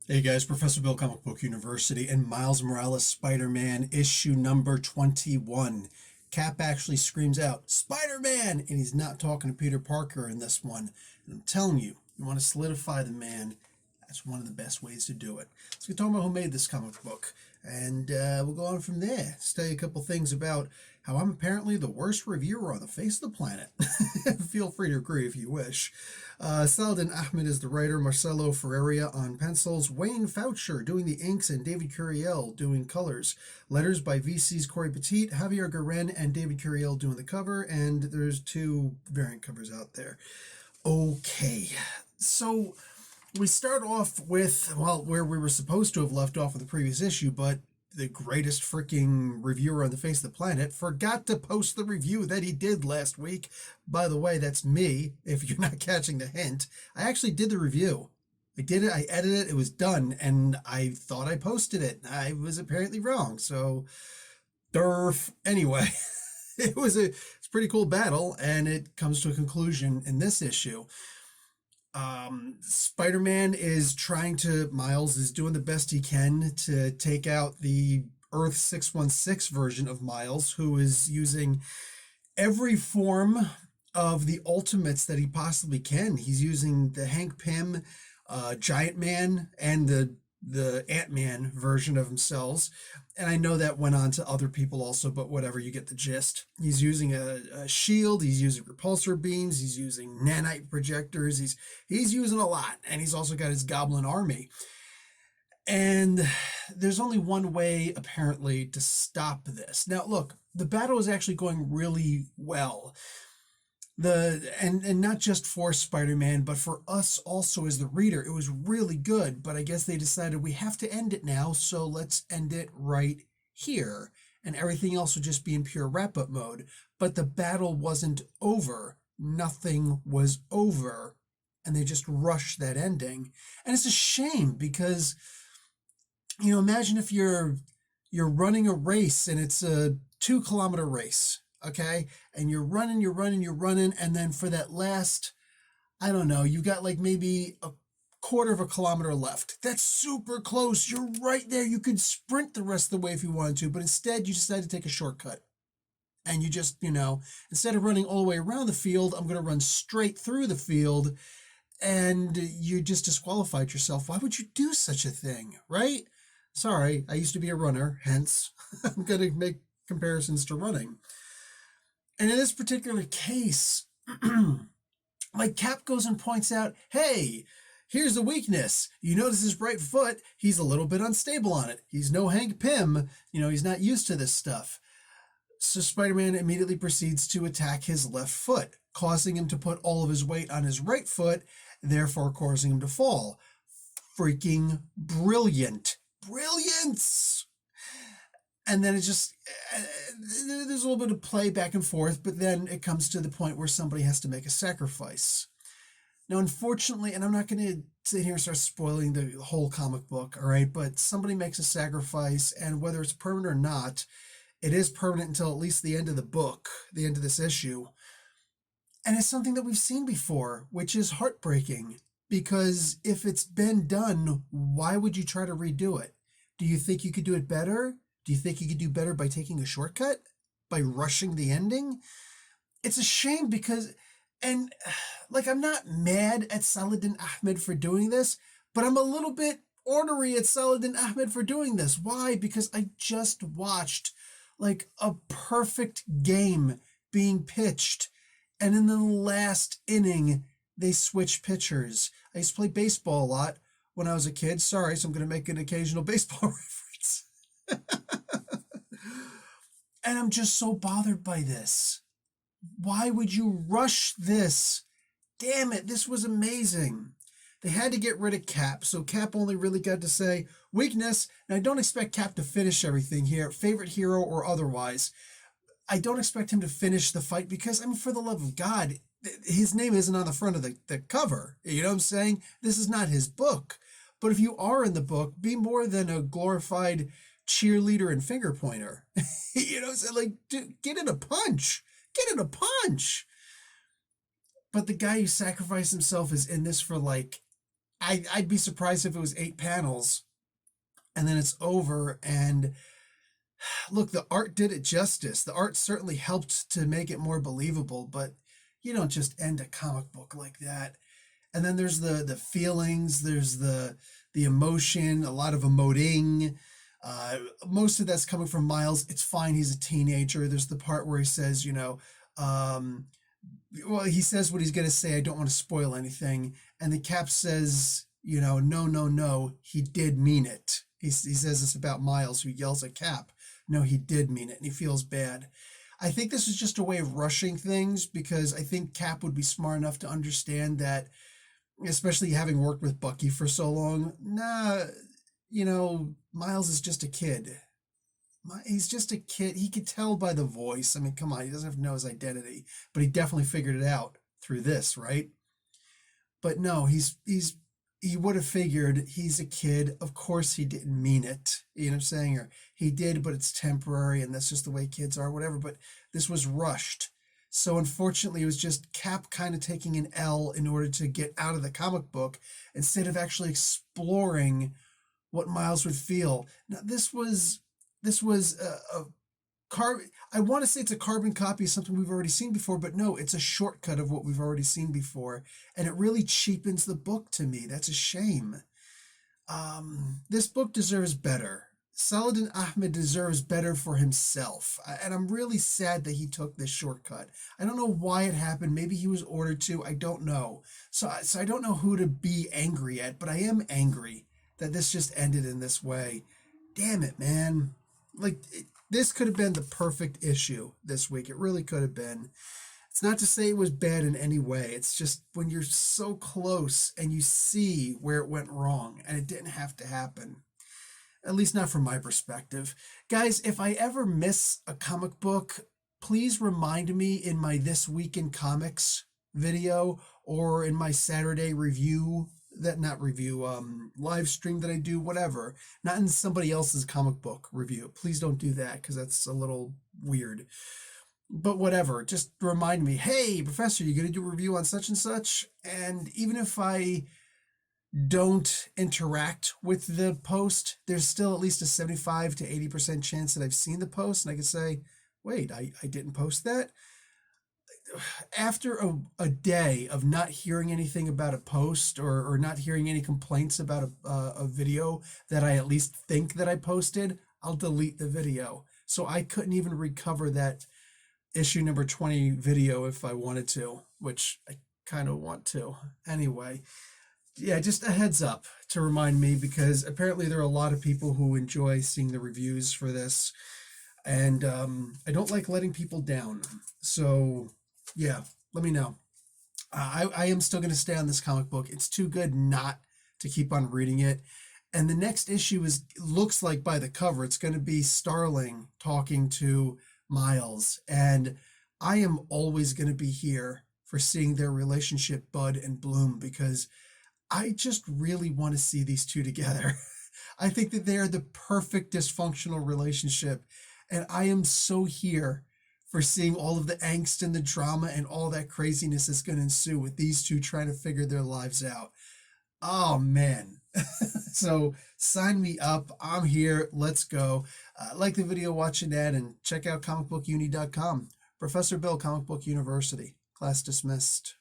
Hey guys, Professor Bill, Comic Book University, and Miles Morales Spider-Man issue number 21. Cap actually screams out, Spider-Man! And he's not talking to Peter Parker in this one. And I'm telling you, you want to solidify the man, that's one of the best ways to do it. Let's get talking about who made this comic book. And we'll go on from there. Let's tell you a couple things about how I'm apparently the worst reviewer on the face of the planet. Feel free to agree if you wish. Saladin Ahmed is the writer, Marcelo Ferreira on pencils, Wayne Foucher doing the inks, and David Curiel doing colors. Letters by VC's Corey Petit, Javier Guerren, and David Curiel doing the cover, and there's two variant covers out there. Okay, so we start off with, well, where we were supposed to have left off with the previous issue, but the greatest freaking reviewer on the face of the planet forgot to post the review that he did last week. By the way, that's me, if you're not catching the hint. I actually did the review. I did it, I edited it, it was done, and I thought I posted it. I was apparently wrong, so derf. Anyway, it's a pretty cool battle, and it comes to a conclusion in this issue. Spider-Man is Miles is doing the best he can to take out the Earth 616 version of Miles, who is using every form of the ultimates that he possibly can. He's using the Hank Pym, Giant Man, and the Ant-Man version of themselves. And I know that went on to other people also, but whatever, you get the gist. He's using a shield, he's using repulsor beams, he's using nanite projectors, he's using a lot. And he's also got his goblin army. And there's only one way, apparently, to stop this. Now, look, the battle is actually going really well. And not just for Spider-Man, but for us also as the reader, it was really good. But I guess they decided we have to end it now, so let's end it right here. And everything else would just be in pure wrap-up mode. But the battle wasn't over. Nothing was over. And they just rushed that ending. And it's a shame because, imagine if you're running a race and it's a 2 kilometer race. Okay, and you're running, and then for that last, I don't know, you got like maybe a quarter of a kilometer left. That's super close. You're right there. You could sprint the rest of the way if you wanted to, but instead you decided to take a shortcut. And you just, instead of running all the way around the field, I'm going to run straight through the field, and you just disqualified yourself. Why would you do such a thing, right? Sorry, I used to be a runner, hence I'm going to make comparisons to running. And in this particular case, like Cap goes and points out, hey, here's the weakness. You notice his right foot, he's a little bit unstable on it. He's no Hank Pym, he's not used to this stuff. So Spider-Man immediately proceeds to attack his left foot, causing him to put all of his weight on his right foot, therefore causing him to fall. Freaking brilliant. Brilliance! And then there's a little bit of play back and forth, but then it comes to the point where somebody has to make a sacrifice. Now, unfortunately, and I'm not going to sit here and start spoiling the whole comic book, all right, but somebody makes a sacrifice, and whether it's permanent or not, it is permanent until at least the end of the book, the end of this issue. And it's something that we've seen before, which is heartbreaking, because if it's been done, why would you try to redo it? Do you think you could do it better? Do you think you could do better by taking a shortcut? By rushing the ending? It's a shame because, and like, I'm not mad at Saladin Ahmed for doing this, but I'm a little bit ornery at Saladin Ahmed for doing this. Why? Because I just watched like a perfect game being pitched, and in the last inning, they switched pitchers. I used to play baseball a lot when I was a kid. Sorry, so I'm going to make an occasional baseball reference. And I'm just so bothered by this. Why would you rush this? Damn it, this was amazing. They had to get rid of Cap, so Cap only really got to say, weakness. And I don't expect Cap to finish everything here, favorite hero or otherwise. I don't expect him to finish the fight because, for the love of God, his name isn't on the front of the cover. You know what I'm saying? This is not his book. But if you are in the book, be more than a glorified cheerleader and finger pointer. You know what I'm saying? Like, dude, get in a punch. Get in a punch. But the guy who sacrificed himself is in this for like I'd be surprised if it was 8 panels and then it's over. And look, the art did it justice. The art certainly helped to make it more believable, but you don't just end a comic book like that. And then there's the feelings, there's the emotion, a lot of emoting. Most of that's coming from Miles. It's fine. He's a teenager. There's the part where he says, um, well, he says what he's going to say. I don't want to spoil anything. And the Cap says, no, no, no, he did mean it. He says this about Miles, who yells at Cap. No, he did mean it, and he feels bad. I think this is just a way of rushing things because I think Cap would be smart enough to understand that, especially having worked with Bucky for so long, Miles is just a kid. He's just a kid. He could tell by the voice. I mean, come on, he doesn't have to know his identity, but he definitely figured it out through this, right? But no, he would have figured he's a kid. Of course he didn't mean it. You know what I'm saying? Or he did, but it's temporary and that's just the way kids are, whatever. But this was rushed. So unfortunately, it was just Cap kind of taking an L in order to get out of the comic book instead of actually exploring what Miles would feel. Now, this was a carbon. I want to say it's a carbon copy of something we've already seen before, but no, it's a shortcut of what we've already seen before, and it really cheapens the book to me. That's a shame. This book deserves better. Saladin Ahmed deserves better for himself, and I'm really sad that he took this shortcut. I don't know why it happened. Maybe he was ordered to. I don't know. So I don't know who to be angry at, but I am angry that this just ended in this way. Damn it, man. This could have been the perfect issue this week. It really could have been. It's not to say it was bad in any way. It's just when you're so close and you see where it went wrong and it didn't have to happen. At least not from my perspective. Guys, if I ever miss a comic book, please remind me in my This Week in Comics video or in my Saturday review, live stream that I do, whatever. Not in somebody else's comic book review. Please don't do that because that's a little weird. But whatever, just remind me, hey, Professor, you going to do a review on such and such? And even if I don't interact with the post, there's still at least a 75 to 80% chance that I've seen the post and I can say, wait, I didn't post that. After a day of not hearing anything about a post or not hearing any complaints about a video that I at least think that I posted, I'll delete the video. So I couldn't even recover that issue number 20 video if I wanted to, which I kind of want to. Anyway, yeah, just a heads up to remind me because apparently there are a lot of people who enjoy seeing the reviews for this. And I don't like letting people down. So yeah, let me know. I am still going to stay on this comic book. It's too good not to keep on reading it. And the next issue looks like by the cover, it's going to be Starling talking to Miles. And I am always going to be here for seeing their relationship bud and bloom because I just really want to see these two together. I think that they are the perfect dysfunctional relationship. And I am so here for seeing all of the angst and the drama and all that craziness that's going to ensue with these two trying to figure their lives out. Oh, man. So sign me up. I'm here. Let's go. Like the video, watch an ad, and check out comicbookuni.com. Professor Bill, Comic Book University. Class dismissed.